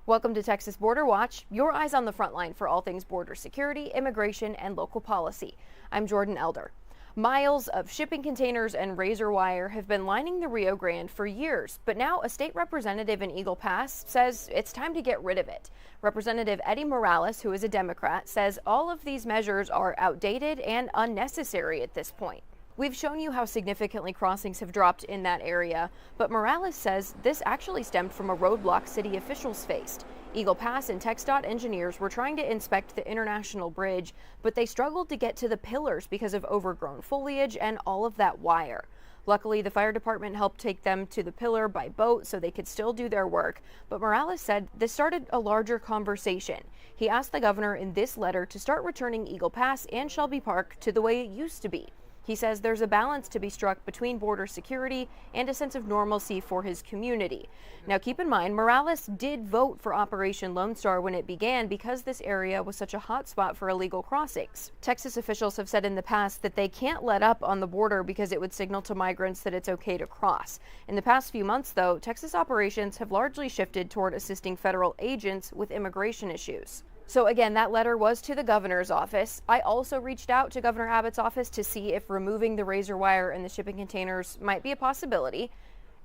Welcome to Texas Border Watch, your eyes on the front line for all things border security, immigration, and local policy. I'm Jordan Elder. Miles of shipping containers and razor wire have been lining the Rio Grande for years, but now a state representative in Eagle Pass says it's time to get rid of it. Representative Eddie Morales, who is a Democrat, says all of these measures are outdated and unnecessary at this point. We've shown you how significantly crossings have dropped in that area, but Morales says this actually stemmed from a roadblock city officials faced. Eagle Pass and TxDOT engineers were trying to inspect the international bridge, but they struggled to get to the pillars because of overgrown foliage and all of that wire. Luckily, the fire department helped take them to the pillar by boat so they could still do their work, but Morales said this started a larger conversation. He asked the governor in this letter to start returning Eagle Pass and Shelby Park to the way it used to be. He says there's a balance to be struck between border security and a sense of normalcy for his community. Now, keep in mind, Morales did vote for Operation Lone Star when it began because this area was such a hot spot for illegal crossings. Texas officials have said in the past that they can't let up on the border because it would signal to migrants that it's okay to cross. In the past few months, though, Texas operations have largely shifted toward assisting federal agents with immigration issues. So again, that letter was to the governor's office. I also reached out to Governor Abbott's office to see if removing the razor wire and the shipping containers might be a possibility.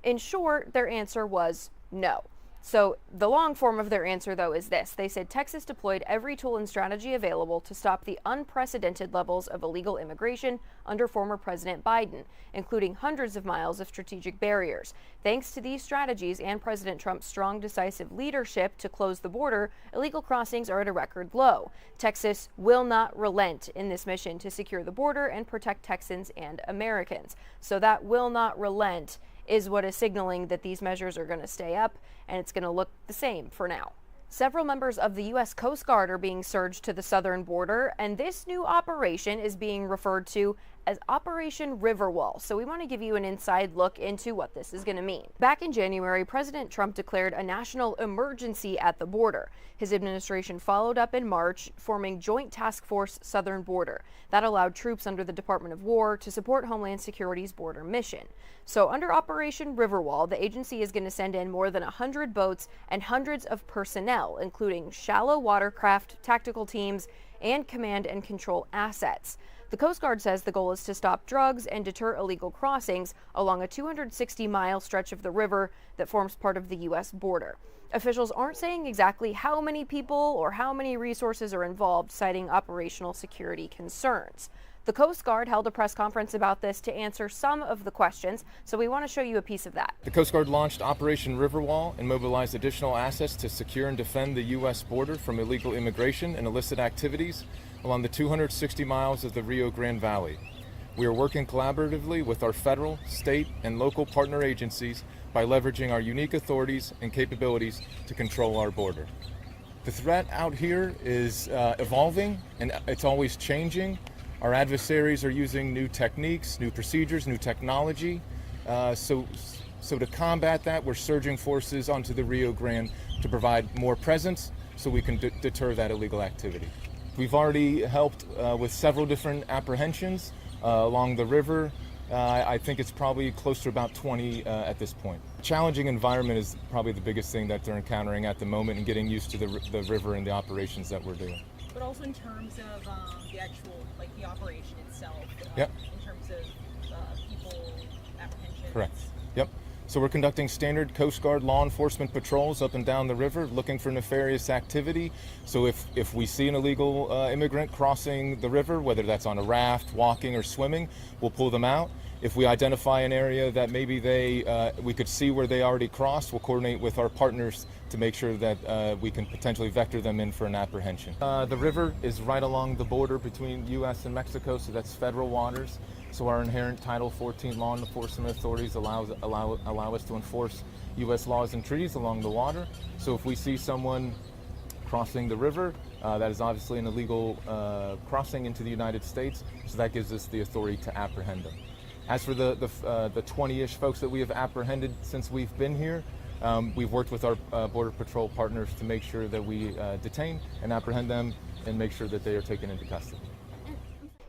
In short, their answer was no. So the long form of their answer, though, is this. They said Texas deployed every tool and strategy available to stop the unprecedented levels of illegal immigration under former President Biden, including hundreds of miles of strategic barriers. Thanks to these strategies and President Trump's strong, decisive leadership to close the border, illegal crossings are at a record low. Texas will not relent in this mission to secure the border and protect Texans and Americans. So that will not relent is what is signaling that these measures are going to stay up, and it's going to look the same for now. Several members of the U.S. Coast Guard are being surged to the southern border, and this new operation is being referred to as Operation Riverwall. So we want to give you an inside look into what this is going to mean. Back in January, President Trump declared a national emergency at the border. His administration followed up in March, forming Joint Task Force Southern Border. That allowed troops under the Department of War to support Homeland Security's border mission. So under Operation Riverwall, the agency is going to send in more than 100 boats and hundreds of personnel, including shallow watercraft, tactical teams, and command and control assets. The Coast Guard says the goal is to stop drugs and deter illegal crossings along a 260-mile stretch of the river that forms part of the U.S. border. Officials aren't saying exactly how many people or how many resources are involved, citing operational security concerns. The Coast Guard held a press conference about this to answer some of the questions, so we want to show you a piece of that. The Coast Guard launched Operation Riverwall and mobilized additional assets to secure and defend the U.S. border from illegal immigration and illicit activities along the 260 miles of the Rio Grande Valley. We are working collaboratively with our federal, state, and local partner agencies by leveraging our unique authorities and capabilities to control our border. The threat out here is evolving, and it's always changing. Our adversaries are using new techniques, new procedures, new technology. So to combat that, we're surging forces onto the Rio Grande to provide more presence so we can deter that illegal activity. We've already helped with several different apprehensions along the river. I think it's probably close to about 20 at this point. Challenging environment is probably the biggest thing that they're encountering at the moment, and getting used to the river and the operations that we're doing. But also in terms of the actual, like the operation itself, Yep. In terms of people apprehension. Correct. Yep. So we're conducting standard Coast Guard law enforcement patrols up and down the river, looking for nefarious activity. So if we see an illegal immigrant crossing the river, whether that's on a raft, walking, or swimming, we'll pull them out. If we identify an area that maybe we could see where they already crossed, we'll coordinate with our partners to make sure that we can potentially vector them in for an apprehension. The river is right along the border between U.S. and Mexico, so that's federal waters. So our inherent Title 14 law enforcement authorities allow us to enforce U.S. laws and treaties along the water. So if we see someone crossing the river, that is obviously an illegal crossing into the United States, so that gives us the authority to apprehend them. As for the 20-ish folks that we have apprehended since we've been here, we've worked with our Border Patrol partners to make sure that we detain and apprehend them and make sure that they are taken into custody.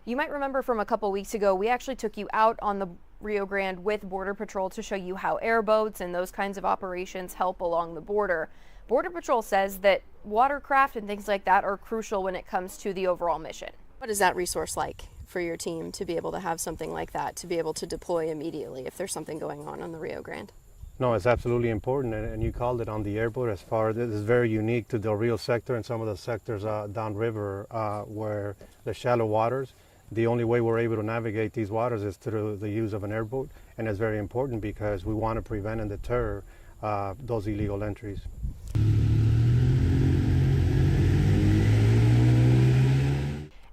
You might remember from a couple weeks ago, we actually took you out on the Rio Grande with Border Patrol to show you how airboats and those kinds of operations help along the border. Border Patrol says that watercraft and things like that are crucial when it comes to the overall mission. What is that resource like for your team to be able to have something like that, to be able to deploy immediately if there's something going on the Rio Grande? No, it's absolutely important, and you called it on the airboat. As far as this is very unique to Del Rio sector and some of the sectors downriver where the shallow waters. The only way we're able to navigate these waters is through the use of an airboat, and it's very important because we want to prevent and deter those illegal entries.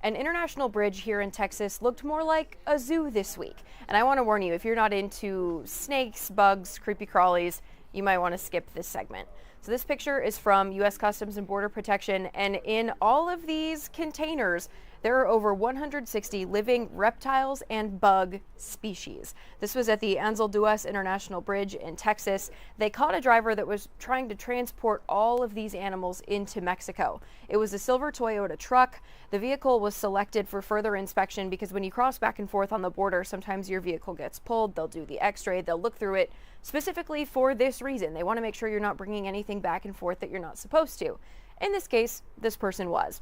An international bridge here in Texas looked more like a zoo this week. And I want to warn you, if you're not into snakes, bugs, creepy crawlies, you might want to skip this segment. So this picture is from U.S. Customs and Border Protection, and in all of these containers, there are over 160 living reptiles and bug species. This was at the Ansel Duas International Bridge in Texas. They caught a driver that was trying to transport all of these animals into Mexico. It was a silver Toyota truck. The vehicle was selected for further inspection because when you cross back and forth on the border, sometimes your vehicle gets pulled. They'll do the x-ray, they'll look through it specifically for this reason. They want to make sure you're not bringing anything back and forth that you're not supposed to. In this case, this person was.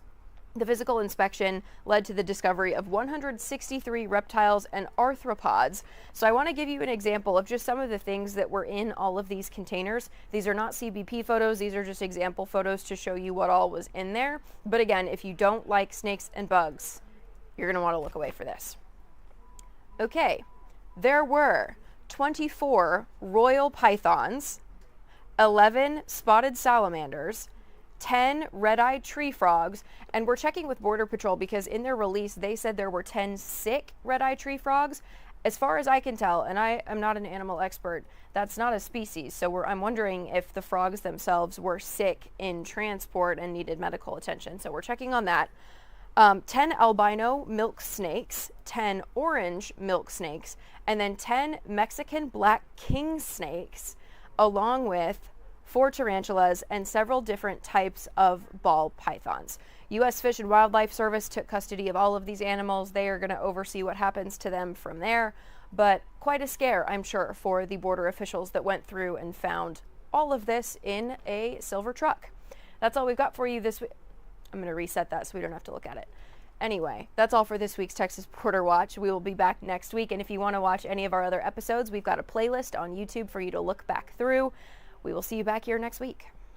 The physical inspection led to the discovery of 163 reptiles and arthropods. So I want to give you an example of just some of the things that were in all of these containers. These are not CBP photos. These are just example photos to show you what all was in there. But again, if you don't like snakes and bugs, you're going to want to look away for this. Okay, there were 24 royal pythons, 11 spotted salamanders, 10 red-eyed tree frogs, and we're checking with Border Patrol because in their release they said there were 10 sick red-eyed tree frogs. As far as I can tell, and I am not an animal expert, that's not a species, so I'm wondering if the frogs themselves were sick in transport and needed medical attention, so we're checking on that. 10 albino milk snakes, 10 orange milk snakes, and then 10 Mexican black king snakes, along with 4 tarantulas, and several different types of ball pythons. U.S. Fish and Wildlife Service took custody of all of these animals. They are going to oversee what happens to them from there. But quite a scare, I'm sure, for the border officials that went through and found all of this in a silver truck. That's all we've got for you this week. I'm going to reset that so we don't have to look at it. Anyway, that's all for this week's Texas Border Watch. We will be back next week. And if you want to watch any of our other episodes, we've got a playlist on YouTube for you to look back through. We will see you back here next week.